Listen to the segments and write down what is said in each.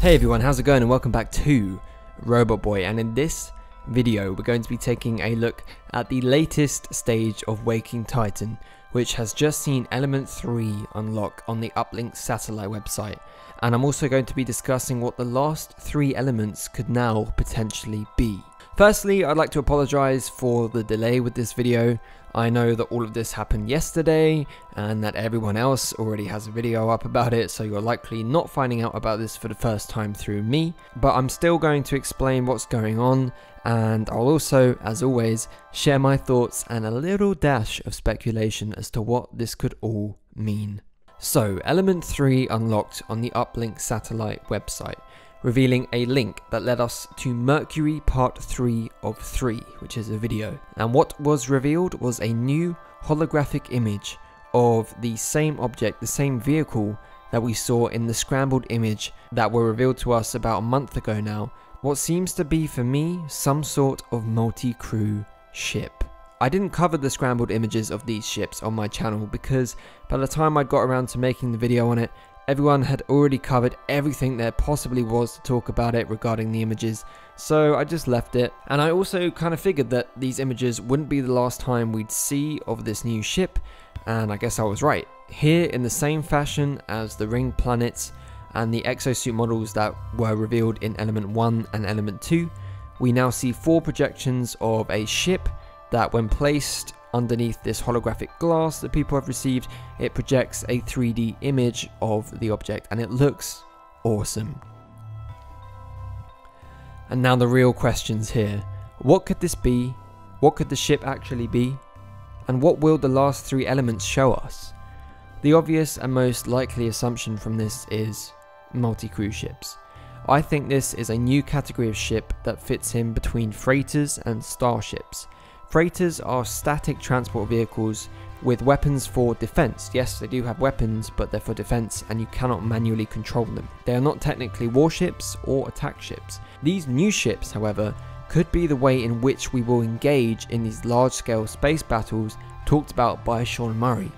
Hey everyone, how's it going, and welcome back to Robot Boy. And in this video we're going to be taking a look at the latest stage of Waking Titan, which has just seen element 3 unlock on the Uplink satellite website. And I'm also going to be discussing what the last 3 elements could now potentially be. Firstly, I'd like to apologize for the delay with this video. I know that all of this happened yesterday and that everyone else already has a video up about it, so you're likely not finding out about this for the first time through me. But I'm still going to explain what's going on, and I'll also, as always, share my thoughts and a little dash of speculation as to what this could all mean. So, element 3 unlocked on the Uplink satellite website, revealing a link that led us to Mercury Part 3 of 3, which is a video. And what was revealed was a new holographic image of the same object, the same vehicle that we saw in the scrambled image that were revealed to us about a month ago now. What seems to be, for me, some sort of multi-crew ship. I didn't cover the scrambled images of these ships on my channel because by the time I got around to making the video on it, everyone had already covered everything there possibly was to talk about it regarding the images, so I just left it. And I also kind of figured that these images wouldn't be the last time we'd see of this new ship, and I guess I was right. Here, in the same fashion as the ringed planets and the exosuit models that were revealed in element 1 and element 2, we now see 4 projections of a ship that, when placed underneath this holographic glass that people have received, it projects a 3D image of the object, and it looks awesome. And now the real questions here. What could this be? What could the ship actually be? And what will the last 3 elements show us? The obvious and most likely assumption from this is multi-crew ships. I think this is a new category of ship that fits in between freighters and starships. Freighters are static transport vehicles with weapons for defense. Yes, they do have weapons, but they're for defense and you cannot manually control them. They are not technically warships or attack ships. These new ships, however, could be the way in which we will engage in these large-scale space battles talked about by Sean Murray,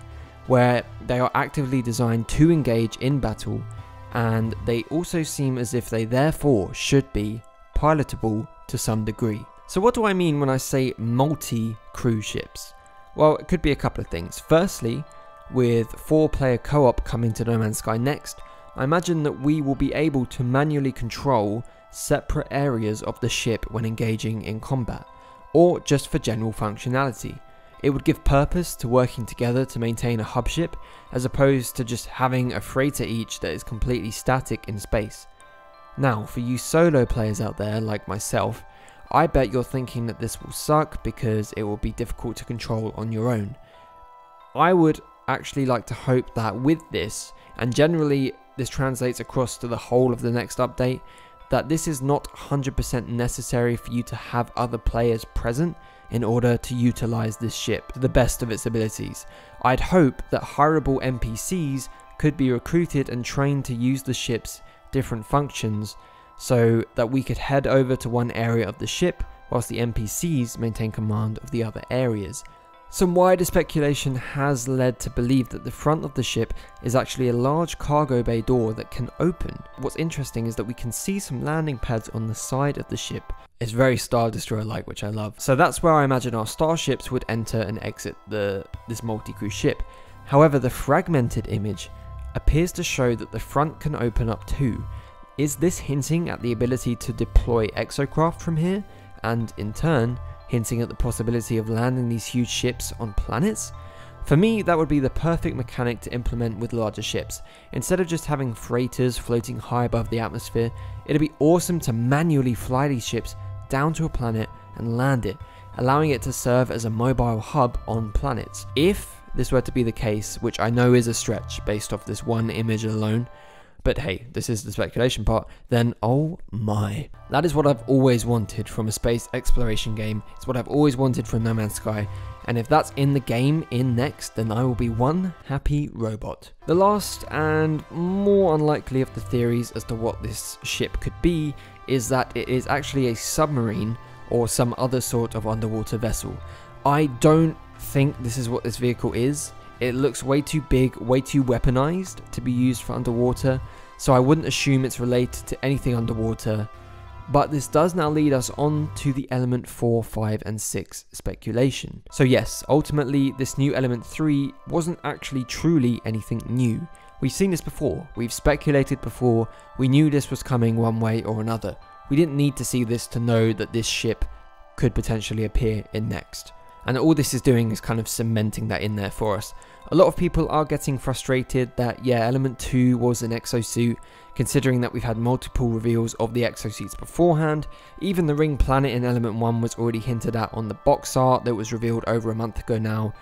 where they are actively designed to engage in battle, and they also seem as if they therefore should be pilotable to some degree. So what do I mean when I say multi-crew ships? Well, it could be a couple of things. Firstly, with 4-player co-op coming to No Man's Sky next, I imagine that we will be able to manually control separate areas of the ship when engaging in combat, or just for general functionality. It would give purpose to working together to maintain a hub ship, as opposed to just having a freighter each that is completely static in space. Now, for you solo players out there like myself, I bet you're thinking that this will suck because it will be difficult to control on your own. I would actually like to hope that with this, and generally this translates across to the whole of the next update, that this is not 100% necessary for you to have other players present in order to utilize this ship to the best of its abilities. I'd hope that hireable NPCs could be recruited and trained to use the ship's different functions, so that we could head over to one area of the ship whilst the NPCs maintain command of the other areas. Some wider speculation has led to believe that the front of the ship is actually a large cargo bay door that can open. What's interesting is that we can see some landing pads on the side of the ship. It's very Star Destroyer-like, which I love. So that's where I imagine our starships would enter and exit this multi-crew ship. However, the fragmented image appears to show that the front can open up too. Is this hinting at the ability to deploy exocraft from here, and in turn, hinting at the possibility of landing these huge ships on planets? For me, that would be the perfect mechanic to implement with larger ships. Instead of just having freighters floating high above the atmosphere, it'd be awesome to manually fly these ships down to a planet and land it, allowing it to serve as a mobile hub on planets. If this were to be the case, which I know is a stretch based off this one image alone, but hey, this is the speculation part, then oh my. That is what I've always wanted from a space exploration game. It's what I've always wanted from No Man's Sky. And if that's in the game in next, then I will be one happy robot. The last and more unlikely of the theories as to what this ship could be is that it is actually a submarine or some other sort of underwater vessel. I don't think this is what this vehicle is. It looks way too big, way too weaponized to be used for underwater. so I wouldn't assume it's related to anything underwater. But this does now lead us on to the element 4, 5 and 6 speculation. So yes, ultimately this new element 3 wasn't actually truly anything new. We've seen this before, we've speculated before, we knew this was coming one way or another. We didn't need to see this to know that this ship could potentially appear in Next. And all this is doing is kind of cementing that in there for us. A lot of people are getting frustrated that, yeah, element 2 was an exosuit, considering that we've had multiple reveals of the exosuits beforehand. Even the ring planet in element 1 was already hinted at on the box art that was revealed over a month ago now.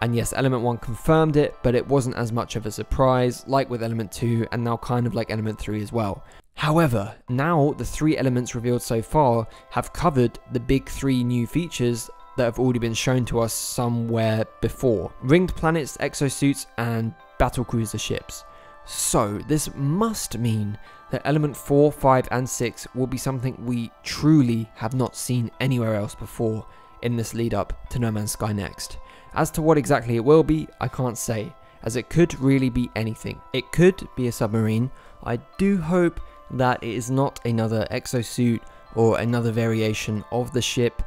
And yes, element 1 confirmed it, but it wasn't as much of a surprise, like with element 2, and now kind of like element 3 as well. However, now the 3 elements revealed so far have covered the big 3 new features that have already been shown to us somewhere before. Ringed planets, exosuits, and battlecruiser ships. So this must mean that element 4, 5 and 6 will be something we truly have not seen anywhere else before in this lead up to No Man's Sky Next. As to what exactly it will be, I can't say, as it could really be anything. It could be a submarine. I do hope that it is not another exosuit or another variation of the ship,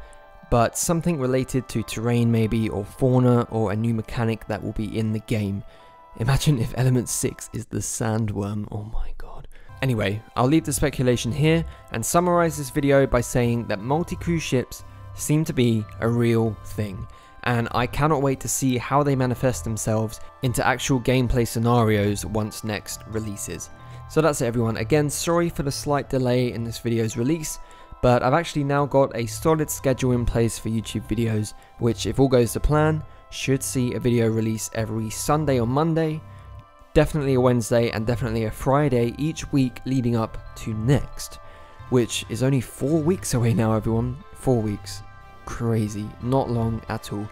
but something related to terrain maybe, or fauna, or a new mechanic that will be in the game. Imagine if element 6 is the sandworm, oh my god. Anyway, I'll leave the speculation here and summarize this video by saying that multi-crew ships seem to be a real thing, and I cannot wait to see how they manifest themselves into actual gameplay scenarios once Next releases. So that's it everyone. Again, sorry for the slight delay in this video's release, but I've actually now got a solid schedule in place for YouTube videos, which if all goes to plan, should see a video release every Sunday or Monday, definitely a Wednesday and definitely a Friday each week leading up to Next, which is only 4 weeks away now everyone. 4 weeks. Crazy. Not long at all.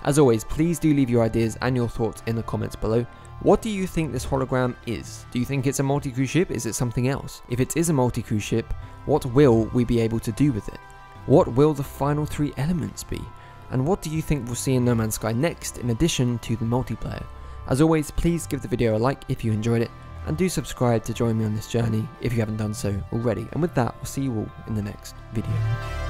As always, please do leave your ideas and your thoughts in the comments below. What do you think this hologram is? Do you think it's a multi-crew ship? Is it something else? If it is a multi-crew ship, what will we be able to do with it? What will the final 3 elements be? And what do you think we'll see in No Man's Sky Next in addition to the multiplayer? As always, please give the video a like if you enjoyed it, and do subscribe to join me on this journey if you haven't done so already. And with that, we'll see you all in the next video.